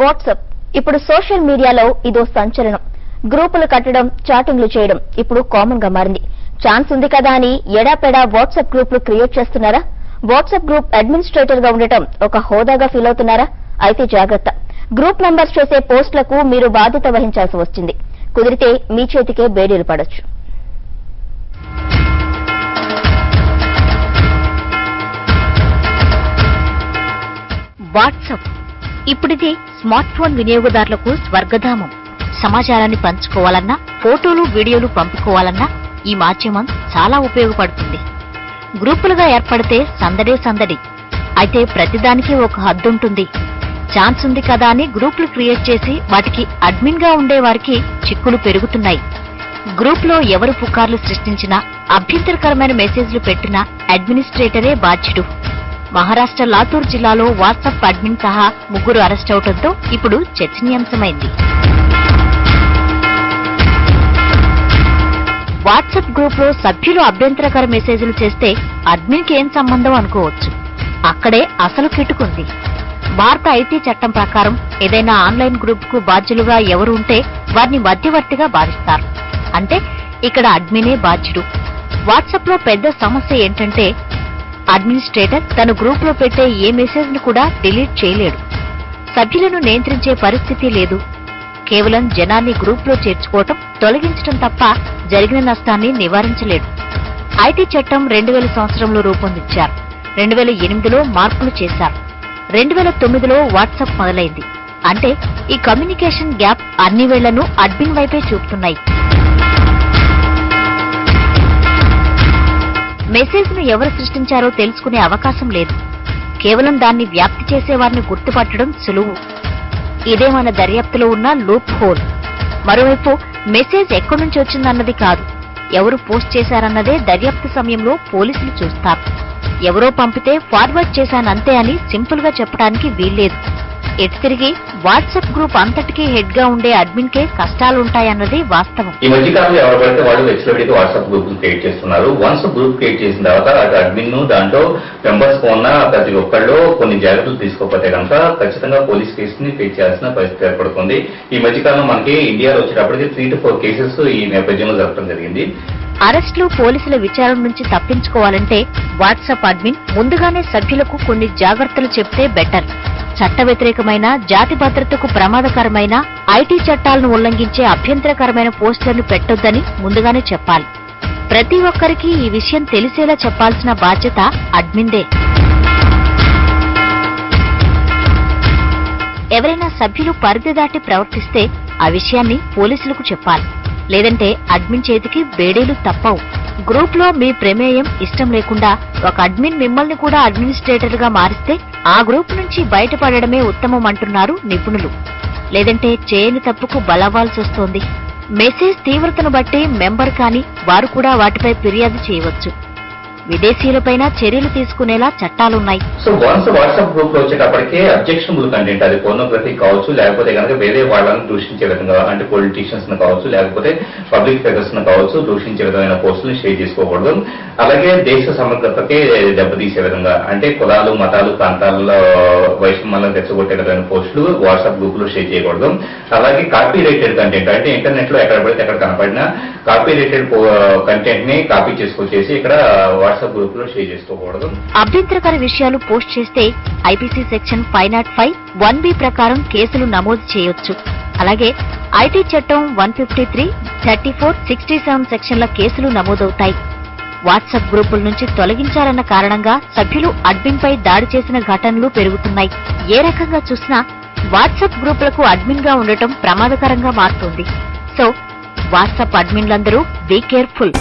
WhatsApp ఇప్పుడు social మీడియాలో ఇదో సంచలనం. గ్రూపులు కట్టడం, చాటింగ్లు చేయడం ఇప్పుడు కామన్ గా మారింది. ఛాన్స్ ఉంది కదా అని ఎడాపెడా వాట్సాప్ గ్రూపులు క్రియేట్ చేస్తున్నారా? వాట్సాప్ గ్రూప్ అడ్మినిస్ట్రేటర్ గా ఉండటం ఒక హోదాగా ఫీల్ అవుతున్నారా? అయితే జాగ్రత్త. గ్రూప్ మెంబర్స్ చేసే పోస్టులకు మీరు బాధ్యత వహించాల్సి వస్తుంది. కుదిరితే మీ చేతికే బేడీలు పడొచ్చు. వాట్సాప్ ఇప్పుడిది స్మార్ట్ ఫోన్ వినియోగదారులకు స్వర్గధామం. సమాచారాన్ని పంచుకోవాలన్నా, ఫోటోలు వీడియోలు పంపుకోవాలన్నా ఈ మాధ్యమం చాలా ఉపయోగపడుతుంది. గ్రూపులుగా ఏర్పడితే సందడే సందడి. అయితే ప్రతిదానికి ఒక హద్దుంటుంది. ఛాన్స్ ఉంది కదా అని గ్రూపులు క్రియేట్ చేసి వాటికి అడ్మిన్ గా ఉండే వారికి చిక్కులు పెరుగుతున్నాయి. గ్రూప్ లో ఎవరు పుకార్లు సృష్టించినా, అభ్యంతరకరమైన మెసేజ్లు పెట్టినా అడ్మినిస్ట్రేటరే బాధ్యుడు. మహారాష్ట్ర లాతూర్ జిల్లాలో వాట్సాప్ అడ్మిన్ సహా 3 అరెస్ట్ అవడంతో ఇప్పుడు చర్చనీయాంశమైంది. వాట్సాప్ గ్రూప్ లో సభ్యులు అభ్యంతరకర మెసేజ్లు చేస్తే అడ్మిన్ కి ఏం సంబంధం అనుకోవచ్చు. అక్కడే అసలు కిటుకుంది. భారత ఐటీ చట్టం ప్రకారం ఏదైనా ఆన్లైన్ గ్రూప్ కు బాధ్యులుగా ఎవరు ఉంటే వారిని మధ్యవర్తిగా భావిస్తారు. అంటే ఇక్కడ అడ్మినే బాధ్యుడు. వాట్సాప్ లో పెద్ద సమస్య ఏంటంటే అడ్మినిస్ట్రేటర్ తన గ్రూప్ లో పెట్టే ఏ మెసేజ్ ను కూడా డిలీట్ చేయలేడు. సభ్యులను నియంత్రించే పరిస్థితి లేదు. కేవలం జనాన్ని గ్రూప్ లో చేర్చుకోవటం, తొలగించడం తప్ప జరిగిన నష్టాన్ని నివారించలేడు. ఐటీ చట్టం 2000 సంవత్సరంలో రూపొందించారు. 2008లో మార్పులు చేశారు. 2009లో వాట్సాప్ మొదలైంది. అంటే ఈ కమ్యూనికేషన్ గ్యాప్ అన్ని వేళ్లను అడ్మిన్ వైపే చూపుతున్నాయి. మెసేజ్ ను ఎవరు సృష్టించారో తెలుసుకునే అవకాశం లేదు. కేవలం దాన్ని వ్యాప్తి చేసేవారిని గుర్తుపట్టడం సులువు. ఇదే మన దర్యాప్తులో ఉన్న లూప్ హోల్. మరోవైపు మెసేజ్ ఎక్కడి నుంచి వచ్చిందన్నది కాదు, ఎవరు పోస్ట్ చేశారన్నదే దర్యాప్తు సమయంలో పోలీసులు చూస్తారు. ఎవరో పంపితే ఫార్వర్డ్ చేశానంతే అని సింపుల్ గా చెప్పడానికి వీల్లేదు. ఎటు తిరిగి వాట్సాప్ గ్రూప్ అంతటికీ హెడ్ గా ఉండే అడ్మిన్ కే కష్టాలుంటాయన్నది వాస్తవం. ఈ మధ్య కాలంలో ఎవరు పడితే వాళ్ళు వెబ్సైట్ వాట్సాప్ గ్రూప్ క్రియేట్ చేస్తున్నారు. వన్స్ గ్రూప్ క్రియేట్ చేసిన తర్వాత అటు అడ్మిన్ దాంట్లో మెంబర్స్ ఉన్న ప్రతి ఒక్కళ్ళు కొన్ని జాగ్రత్తలు తీసుకోకపోతే కనుక ఖచ్చితంగా పోలీస్ కేసుని ఫేస్ చేయాల్సిన పరిస్థితి ఏర్పడుతుంది. ఈ మధ్య కాలంలో మనకి ఇండియాలో వచ్చేటప్పటికి 3 to 4 కేసెస్ ఈ నేపథ్యంలో జరగడం జరిగింది. అరెస్టులు, పోలీసుల విచారణ నుంచి తప్పించుకోవాలంటే వాట్సాప్ అడ్మిన్ ముందుగానే సభ్యులకు కొన్ని జాగ్రత్తలు చెప్తే బెటర్. చట్ట వ్యతిరేకమైన, జాతి భద్రతకు ప్రమాదకరమైన, ఐటీ చట్టాలను ఉల్లంఘించే అభ్యంతరకరమైన పోస్టులను పెట్టొద్దని ముందుగానే చెప్పాలి. ప్రతి ఒక్కరికి ఈ విషయం తెలిసేలా చెప్పాల్సిన బాధ్యత అడ్మిన్దే. ఎవరైనా సభ్యులు పరిధి దాటి ప్రవర్తిస్తే ఆ విషయాన్ని పోలీసులకు చెప్పాలి. లేదంటే అడ్మిన్ చేతికి బేడీలు తప్పవు. గ్రూప్ లో మీ ప్రమేయం ఇష్టం లేకుండా ఒక అడ్మిన్ మిమ్మల్ని కూడా అడ్మినిస్ట్రేటర్ గా మారిస్తే ఆ గ్రూప్ నుంచి బయటపడడమే ఉత్తమం అంటున్నారు నిపుణులు. లేదంటే చేయని తప్పుకు బలవ్వాల్సి వస్తోంది. మెసేజ్ తీవ్రతను బట్టి మెంబర్ కాని వారు కూడా వాటిపై ఫిర్యాదు చేయవచ్చు. విదేశీయులపైన చర్యలు తీసుకునేలా చట్టాలున్నాయి. సో వన్స్ వాట్సాప్ గ్రూప్ లో వచ్చేటప్పటికే అబ్జెక్షనబుల్ కంటెంట్, అది పోర్నోగ్రఫీ కావచ్చు, లేకపోతే కనుక వేరే వాళ్ళని దూషించే విధంగా, అంటే పొలిటీషియన్స్ ను కావచ్చు, లేకపోతే పబ్లిక్ ఫిగర్స్ ను కావచ్చు, దూషించే విధమైన పోస్టులు షేర్ చేసుకోకూడదు. అలాగే దేశ సమగ్రతకే దెబ్బతీసే విధంగా, అంటే కులాలు, మతాలు, ప్రాంతాలలో వైషమ్యాలను తెచ్చగొట్టే విధమైన పోస్టులు వాట్సాప్ గ్రూప్ లో షేర్ చేయకూడదు. అలాగే కాపీ రైటెడ్ కంటెంట్, అంటే ఇంటర్నెట్ లో ఎక్కడ పడితే ఎక్కడ కనపడినా కాపీ రైటెడ్ కంటెంట్ ని కాపీ చేసుకొచ్చేసి ఇక్కడ వాట్సాప్ గ్రూప్ లో షేర్ చేసుకోకూడదు. అభ్యంతరకర విషయాలు పోస్ట్ చేస్తే ఐపీసీ సెక్షన్ 505 1B ప్రకారం కేసులు నమోదు చేయొచ్చు. అలాగే ఐటీ చట్టం 153, 34, 67 సెక్షన్ల కేసులు నమోదవుతాయి. వాట్సాప్ గ్రూపుల నుంచి తొలగించాలన్న కారణంగా సభ్యులు అడ్మిన్ పై దాడి చేసిన ఘటనలు పెరుగుతున్నాయి. ఏ రకంగా చూసినా వాట్సాప్ గ్రూపులకు అడ్మిన్ గా ఉండటం ప్రమాదకరంగా మారుతోంది. సో వాట్సాప్ అడ్మిన్లందరూ బీ కేర్ఫుల్.